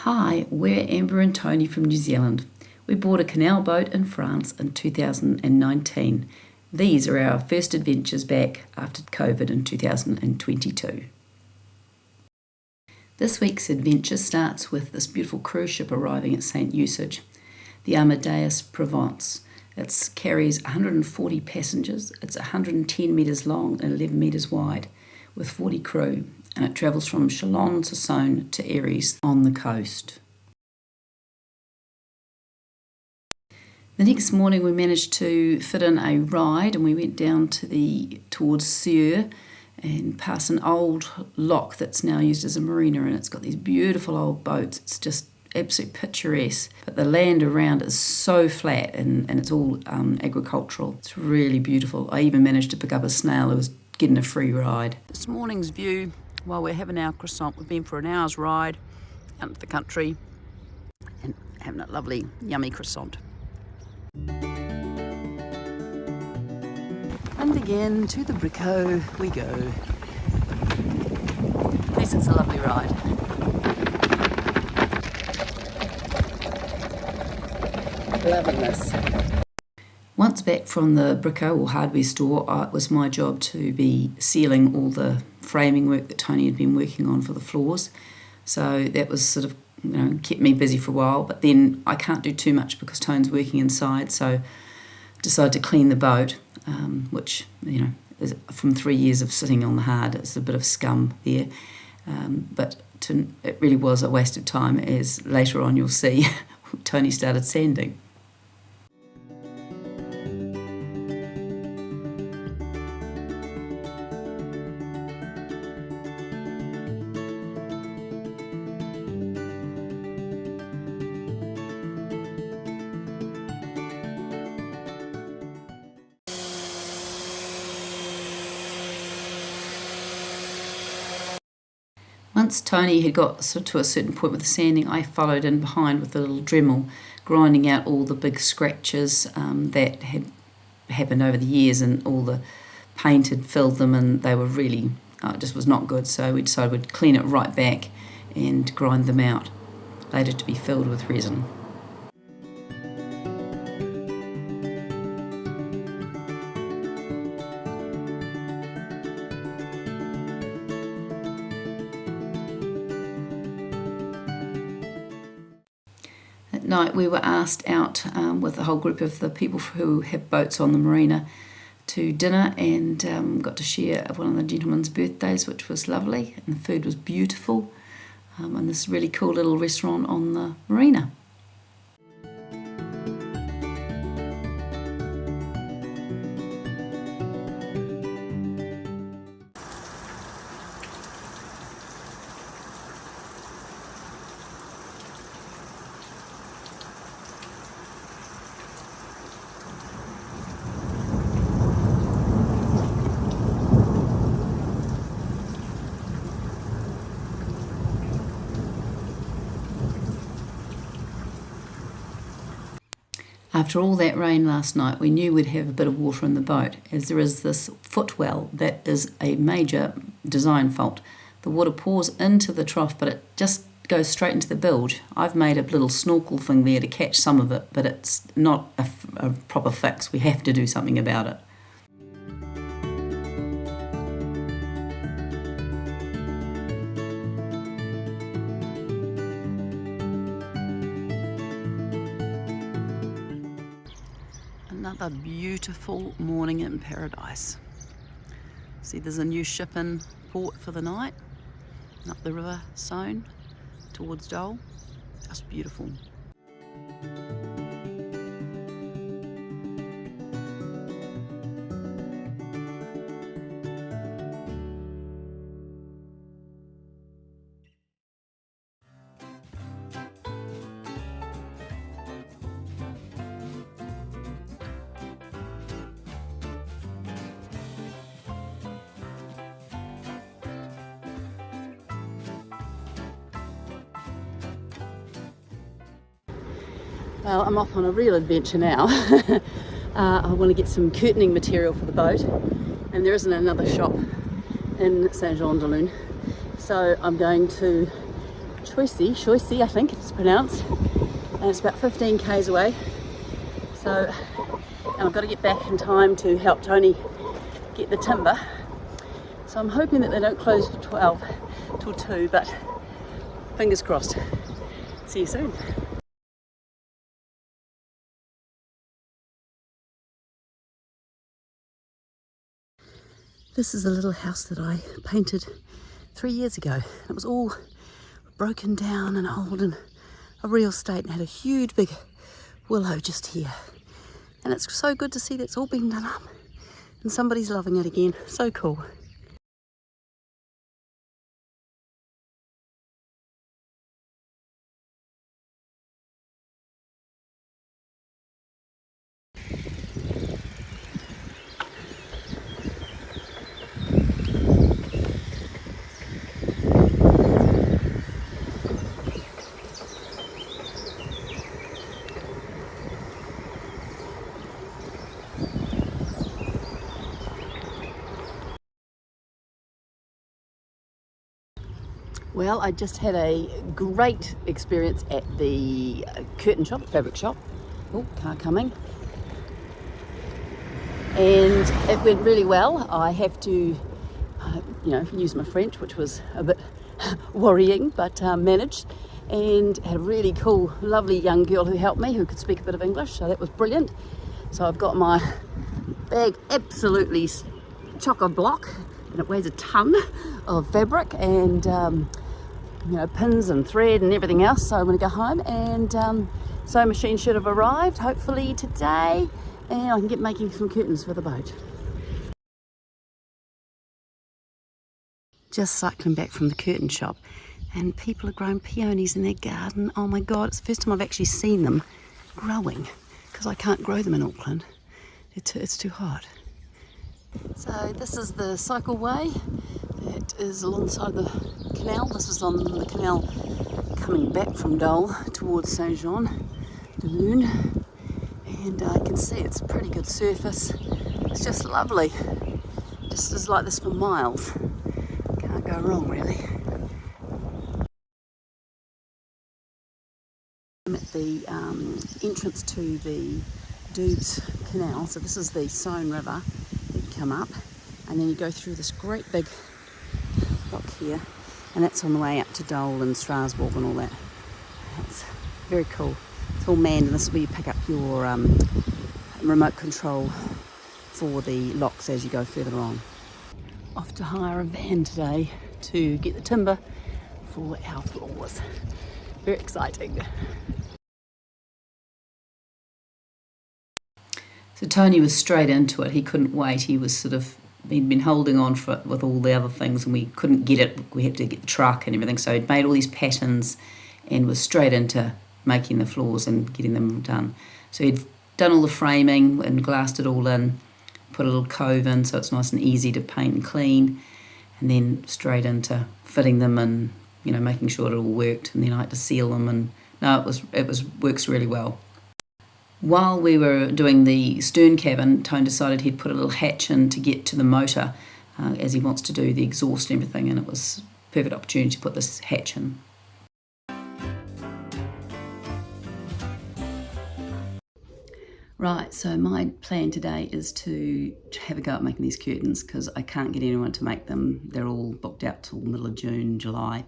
Hi, we're Amber and Tony from New Zealand. We bought a Canal boat in France in 2019. These are our first adventures back after COVID in 2022. This week's adventure starts with this beautiful cruise ship arriving at St. Eustache, the Amadeus Provence. It carries 140 passengers, it's 110 metres long and 11 metres wide, with 40 crew, and it travels from Chalon-sur-Saône to Errands on the coast. The next morning we managed to fit in a ride and we went down towards Sieur and past an old lock that's now used as a marina, and it's got these beautiful old boats. It's just absolutely picturesque, but the land around is so flat and it's all agricultural. It's really beautiful. I even managed to pick up a snail who was getting a free ride. This morning's view, while we're having our croissant, we've been for an hour's ride out into the country and having a lovely yummy croissant. And again to the Brico we go. At least it's a lovely ride. Loving this. Once back from the Brico or hardware store, it was my job to be sealing all the framing work that Tony had been working on for the floors. So that was sort of, kept me busy for a while, but then I can't do too much because Tone's working inside, so decided to clean the boat, which, is from 3 years of sitting on the hard, it's a bit of scum there. But it really was a waste of time, as later on you'll see Tony started sanding. Once Tony had got to a certain point with the sanding, I followed in behind with a little Dremel, grinding out all the big scratches that had happened over the years, and all the paint had filled them and they were really, it just was not good. So we decided we'd clean it right back and grind them out, later to be filled with resin. At night we were asked out with a whole group of the people who have boats on the marina to dinner, and got to share one of the gentlemen's birthdays, which was lovely, and the food was beautiful, and this really cool little restaurant on the marina. After all that rain last night, we knew we'd have a bit of water in the boat, as there is this footwell that is a major design fault. The water pours into the trough, but it just goes straight into the bilge. I've made a little snorkel thing there to catch some of it, but it's not a proper fix. We have to do something about it. Another beautiful morning in paradise. See, there's a new ship in port for the night, up the river Saône towards Dole. Just beautiful. Well, I'm off on a real adventure now. I want to get some curtaining material for the boat, and there isn't another shop in Saint-Jean-de-Luz, so I'm going to Choicy, I think it's pronounced, and it's about 15 k's away. So, and I've got to get back in time to help Tony get the timber. So I'm hoping that they don't close for 12 till 2, but fingers crossed. See you soon. This is a little house that I painted 3 years ago. It was all broken down and old and a real state, and had a huge big willow just here. And it's so good to see that's all been done up and somebody's loving it again. So cool. Well, I just had a great experience at the curtain shop, fabric shop. Oh, car coming. And it went really well. I have to, use my French, which was a bit worrying, but managed. And had a really cool, lovely young girl who helped me, who could speak a bit of English, so that was brilliant. So I've got my bag absolutely chock-a-block, and it weighs a ton of fabric and pins and thread and everything else. So I'm going to go home, and sewing machine should have arrived hopefully today, and I can get making some curtains for the boat. Just cycling back from the curtain shop, and people are growing peonies in their garden. Oh my god, it's the first time I've actually seen them growing, because I can't grow them in Auckland. It's too hot. So this is the cycleway that is alongside the canal. This was on the canal coming back from Dole towards Saint-Jean-de-Lune, and I can see it's a pretty good surface. It's just lovely. Just is like this for miles. Can't go wrong really. I'm at the entrance to the Doubs Canal. So this is the Saone River. You come up, and then you go through this great big rock here, and that's on the way up to Dole and Strasbourg and all that. It's very cool. It's all manned, and this is where you pick up your remote control for the locks as you go further on. Off to hire a van today to get the timber for our floors. Very exciting. So Tony was straight into it. He couldn't wait. He'd been holding on for it with all the other things, and we couldn't get it. We had to get the truck and everything. So he'd made all these patterns and was straight into making the floors and getting them done. So he'd done all the framing and glassed it all in, put a little cove in so it's nice and easy to paint and clean, and then straight into fitting them and making sure it all worked. And then I had to seal them, and works really well. While we were doing the stern cabin, Tone decided he'd put a little hatch in to get to the motor, as he wants to do the exhaust and everything, and it was a perfect opportunity to put this hatch in. Right, so my plan today is to have a go at making these curtains, because I can't get anyone to make them. They're all booked out till the middle of June, July.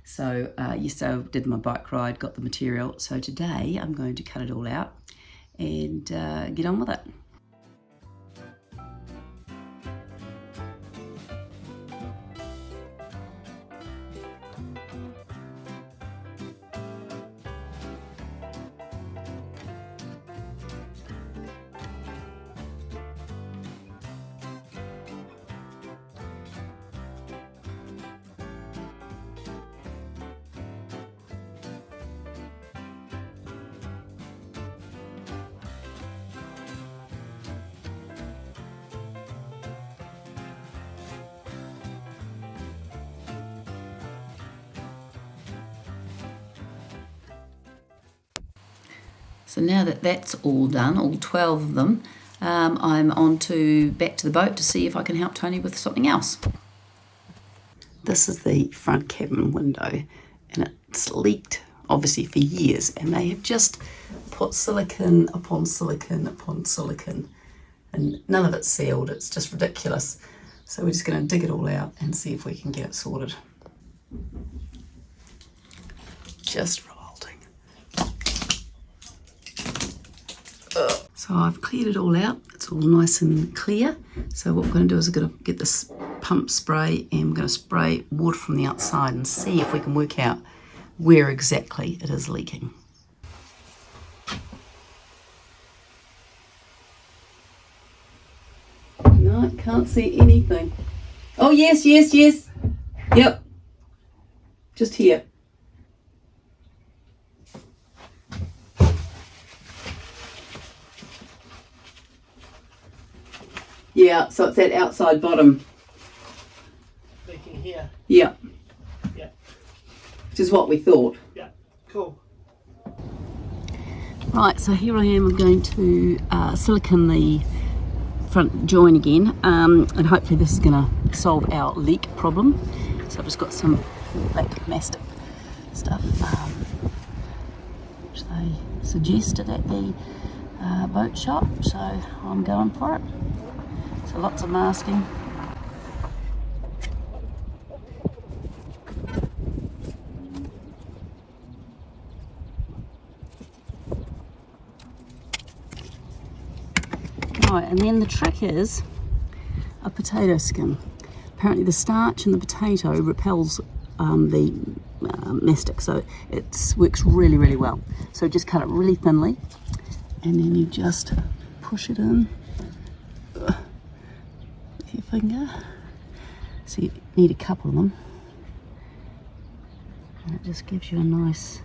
So yesterday I did my bike ride, got the material. So today I'm going to cut it all out and get on with it. So now that that's all done, all 12 of them, I'm back to the boat to see if I can help Tony with something else. This is the front cabin window, and it's leaked obviously for years, and they have just put silicone upon silicone upon silicone, and none of it's sealed. It's just ridiculous. So we're just going to dig it all out and see if we can get it sorted. Just revolting. So I've cleared it all out. It's all nice and clear. So what we're going to do is we're going to get this pump spray, and we're going to spray water from the outside and see if we can work out where exactly it is leaking. No, can't see anything. Oh, yes, yes, yes. Yep. Just here. Yeah, so it's that outside bottom. Leaking here. Yeah. Yeah. Which is what we thought. Yeah. Cool. Right, so here I am. I'm going to silicone the front join again, and hopefully this is going to solve our leak problem. So I've just got some black mastic stuff, which they suggested at the boat shop, so I'm going for it. So lots of masking. Right, and then the trick is a potato skin. Apparently the starch in the potato repels the mastic, so it works really, really well. So just cut it really thinly, and then you just push it in with your finger. So you need a couple of them, and it just gives you a nice,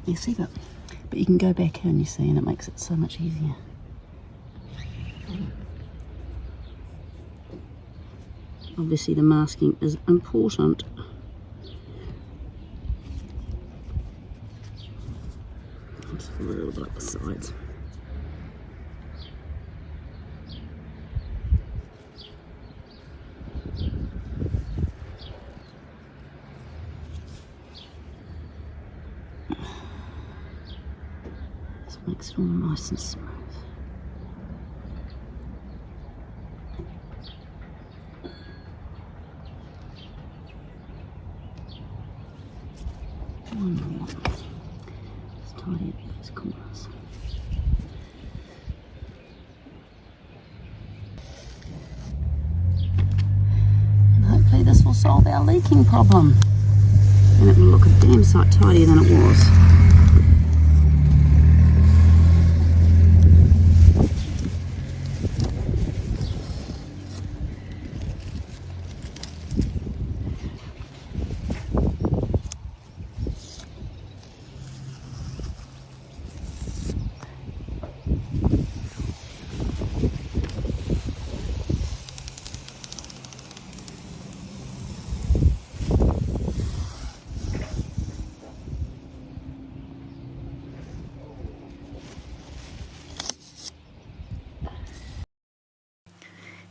messy bit. But you can go back in, you see, and it makes it so much easier. Obviously the masking is important. Just a little bit up the sides. This makes it all nice and smooth. One more. Just tidy up those corners. And hopefully this will solve our leaking problem. And it will look a damn sight tidier than it was.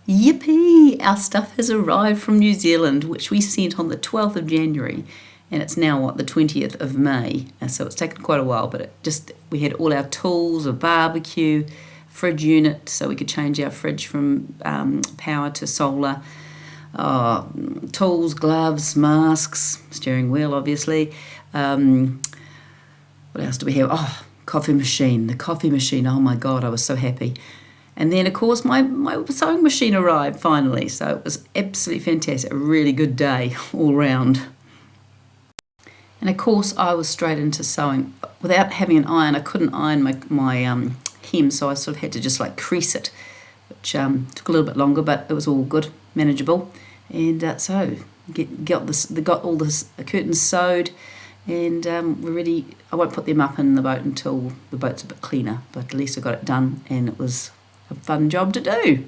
Yippee! Our stuff has arrived from New Zealand, which we sent on the 12th of January, and it's now, what, the 20th of May. And so it's taken quite a while, but we had all our tools, a barbecue, fridge unit, so we could change our fridge from power to solar, tools, gloves, masks, steering wheel, obviously. What else do we have? Oh, coffee machine. The coffee machine, oh my God, I was so happy. And then, of course, my sewing machine arrived finally. So it was absolutely fantastic. A really good day all round. And, of course, I was straight into sewing. Without having an iron, I couldn't iron my hem, so I sort of had to just, crease it, which took a little bit longer, but it was all good, manageable. And so got all the curtains sewed, and we're ready. I won't put them up in the boat until the boat's a bit cleaner, but at least I got it done, and it was a fun job to do.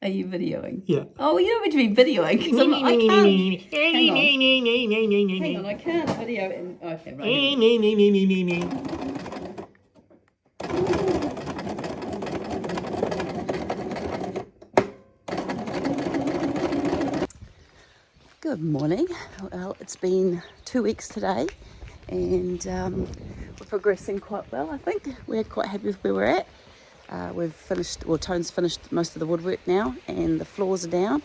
Are you videoing? Yeah. Oh, you don't meant to be videoing, because I can't. Hang on, I can't video. Okay, right. Good morning. Well, it's been 2 weeks today and we're progressing quite well, I think. We're quite happy with where we're at. We've finished, well, Tone's finished most of the woodwork now and the floors are down.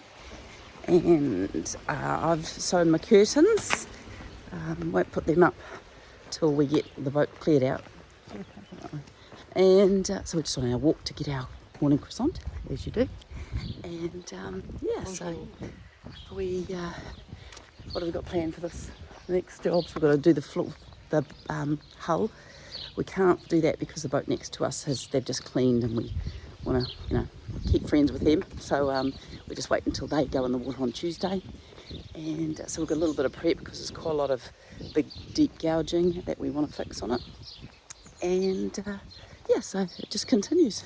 And I've sewn my curtains. Won't put them up till we get the boat cleared out. And so we're just on our walk to get our morning croissant, as you do. And so we what have we got planned for this next jobs? We've got to do the floor, the hull. We can't do that because the boat next to us they've just cleaned, and we want to keep friends with them. So we just wait until they go in the water on Tuesday. And so we've got a little bit of prep because there's quite a lot of big deep gouging that we want to fix on it. And so it just continues.